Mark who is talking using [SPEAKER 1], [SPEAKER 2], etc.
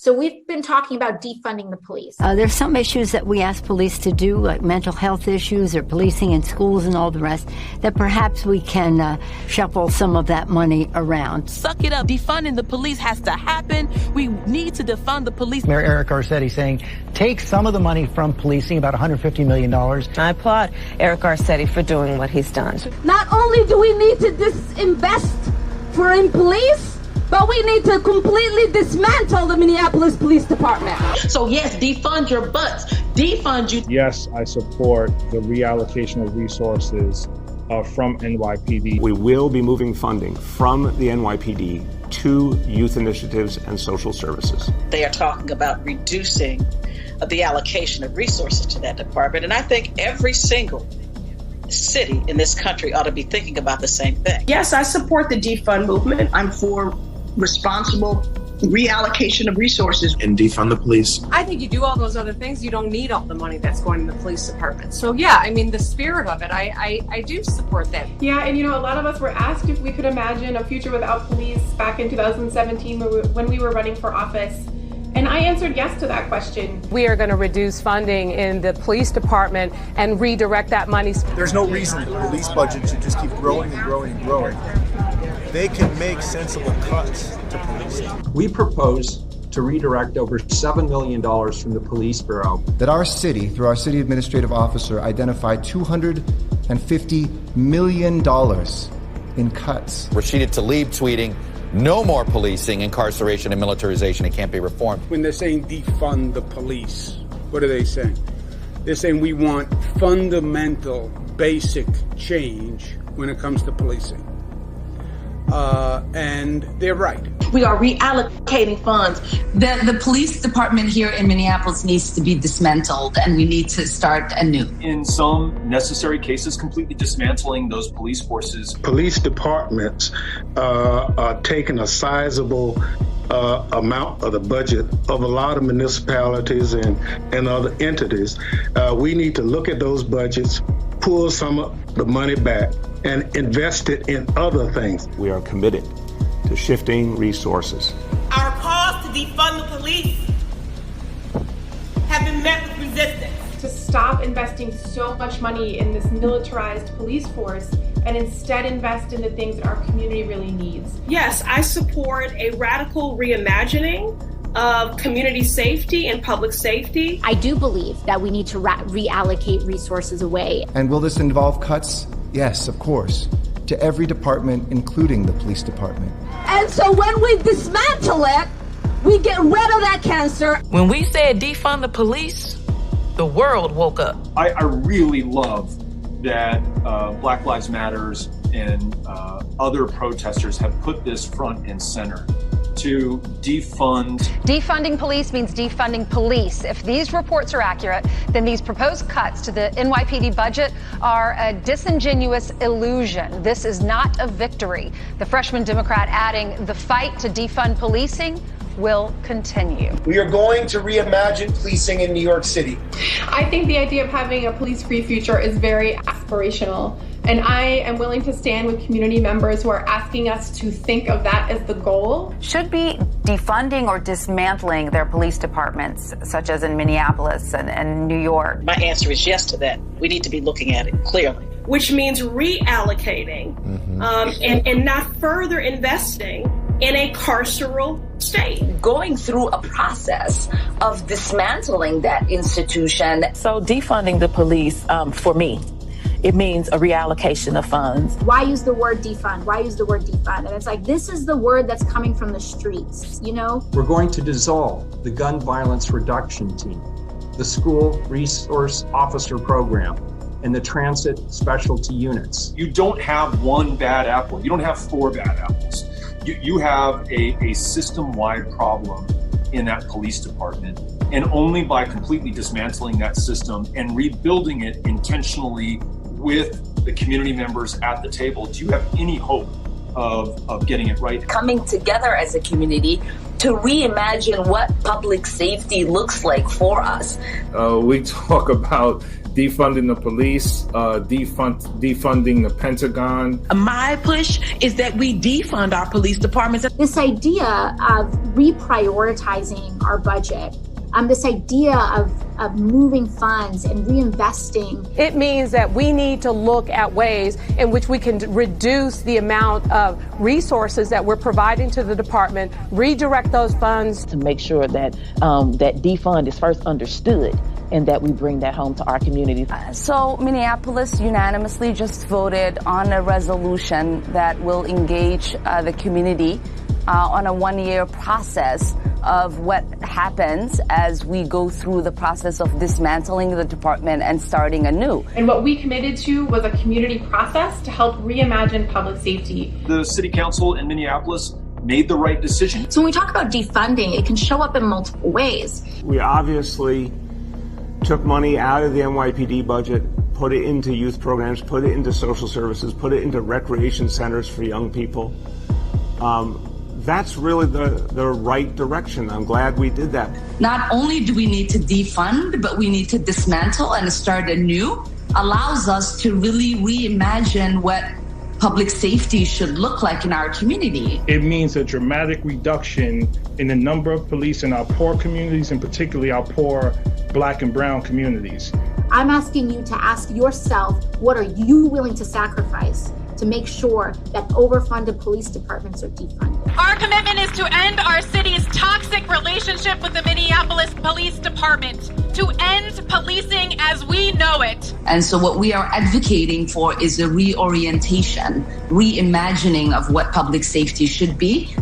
[SPEAKER 1] So we've been talking about defunding the police.
[SPEAKER 2] There's some issues that we ask police to do, like mental health issues or policing in schools and all the rest, that perhaps we can shuffle some of that money around.
[SPEAKER 3] Suck it up. Defunding the police has to happen. We need to defund the police.
[SPEAKER 4] Mayor Eric Garcetti saying, take some of the money from policing, about $150 million.
[SPEAKER 5] I applaud Eric Garcetti for doing what he's done.
[SPEAKER 6] Not only do we need to disinvest in police, but we need to completely dismantle the Minneapolis Police Department.
[SPEAKER 7] So yes, defund your butts. Defund you.
[SPEAKER 8] Yes, I support the reallocation of resources from NYPD.
[SPEAKER 9] We will be moving funding from the NYPD to youth initiatives and social services.
[SPEAKER 7] They are talking about reducing the allocation of resources to that department. And I think every single city in this country ought to be thinking about the same thing.
[SPEAKER 10] Yes, I support the defund movement.
[SPEAKER 11] I'm for responsible reallocation of resources.
[SPEAKER 12] And defund the police.
[SPEAKER 13] I think you do all those other things, you don't need all the money that's going to the police department. So yeah, I mean, the spirit of it, I do support that.
[SPEAKER 14] Yeah, and a lot of us were asked if we could imagine a future without police back in 2017 when we were running for office. And I answered yes to that question.
[SPEAKER 13] We are going to reduce funding in the police department and redirect that money.
[SPEAKER 15] There's no reason the police budget should just keep growing and growing and growing. They can make sensible cuts to policing.
[SPEAKER 16] We propose to redirect over $7 million from the police bureau.
[SPEAKER 17] That our city, through our city administrative officer, identified $250 million in cuts.
[SPEAKER 18] Rashida Tlaib tweeting, no more policing, incarceration, and militarization. It can't be reformed.
[SPEAKER 19] When they're saying defund the police, what are they saying? They're saying we want fundamental, basic change when it comes to policing. And they're right.
[SPEAKER 7] We are reallocating funds.
[SPEAKER 20] The police department here in Minneapolis needs to be dismantled, and we need to start anew.
[SPEAKER 2] In some necessary cases, completely dismantling those police forces.
[SPEAKER 4] Police departments are taking a sizable amount of the budget of a lot of municipalities and other entities. We need to look at those budgets, pull some of the money back, and invest it in other things.
[SPEAKER 9] We are committed to shifting resources.
[SPEAKER 6] Our calls to defund the police have been met with resistance.
[SPEAKER 14] To stop investing so much money in this militarized police force and instead invest in the things that our community really needs.
[SPEAKER 10] Yes, I support a radical reimagining of community safety and public safety.
[SPEAKER 1] I do believe that we need to reallocate resources away.
[SPEAKER 17] And will this involve cuts? Yes, of course, to every department, including the police department.
[SPEAKER 6] And so when we dismantle it, we get rid of that cancer.
[SPEAKER 3] When we said defund the police, the world woke up.
[SPEAKER 2] I really love that Black Lives Matters and other protesters have put this front and center to defund.
[SPEAKER 3] Defunding police means defunding police. If these reports are accurate, then these proposed cuts to the NYPD budget are a disingenuous illusion. This is not a victory. The freshman Democrat adding, the fight to defund policing will continue.
[SPEAKER 11] We are going to reimagine policing in New York City.
[SPEAKER 14] I think the idea of having a police-free future is very aspirational. And I am willing to stand with community members who are asking us to think of that as the goal.
[SPEAKER 7] Should be defunding or dismantling their police departments, such as in Minneapolis and New York. My answer is yes to that. We need to be looking at it clearly.
[SPEAKER 10] Which means reallocating and not further investing in a carceral state.
[SPEAKER 20] Going through a process of dismantling that institution.
[SPEAKER 3] So defunding the police, for me, it means a reallocation of funds.
[SPEAKER 1] Why use the word defund? Why use the word defund? And it's like, this is the word that's coming from the streets,
[SPEAKER 16] We're going to dissolve the gun violence reduction team, the school resource officer program, and the transit specialty units.
[SPEAKER 2] You don't have one bad apple. You don't have four bad apples. You have a system-wide problem in that police department. And only by completely dismantling that system and rebuilding it intentionally with the community members at the table, do you have any hope of getting it right?
[SPEAKER 20] Coming together as a community to reimagine what public safety looks like for us.
[SPEAKER 12] We talk about
[SPEAKER 8] defunding the police, defunding the Pentagon.
[SPEAKER 12] My push is that we defund our police departments.
[SPEAKER 1] This idea of reprioritizing our budget, this idea of moving funds and reinvesting.
[SPEAKER 13] It means that we need to look at ways in which we can reduce the amount of resources that we're providing to the department, redirect those funds.
[SPEAKER 12] To make sure that that defund is first understood and that we bring that home to our communities.
[SPEAKER 5] So Minneapolis unanimously just voted on a resolution that will engage the community on a one-year process of what happens as we go through the process of dismantling the department and starting anew.
[SPEAKER 14] And what we committed to was a community process to help reimagine public safety.
[SPEAKER 2] The city council in Minneapolis made the right decision.
[SPEAKER 1] So when we talk about defunding, it can show up in multiple ways.
[SPEAKER 9] We obviously took money out of the NYPD budget, put it into youth programs, put it into social services, put it into recreation centers for young people. That's really the right direction. I'm glad we did that.
[SPEAKER 20] Not only do we need to defund, but we need to dismantle and start anew. Allows us to really reimagine what public safety should look like in our community.
[SPEAKER 8] It means a dramatic reduction in the number of police in our poor communities, and particularly our poor Black and brown communities.
[SPEAKER 1] I'm asking you to ask yourself, what are you willing to sacrifice to make sure that overfunded police departments are defunded?
[SPEAKER 21] Our commitment is to end our city's toxic relationship with the Minneapolis Police Department, to end policing as we know it.
[SPEAKER 20] And so what we are advocating for is a reorientation, reimagining of what public safety should be,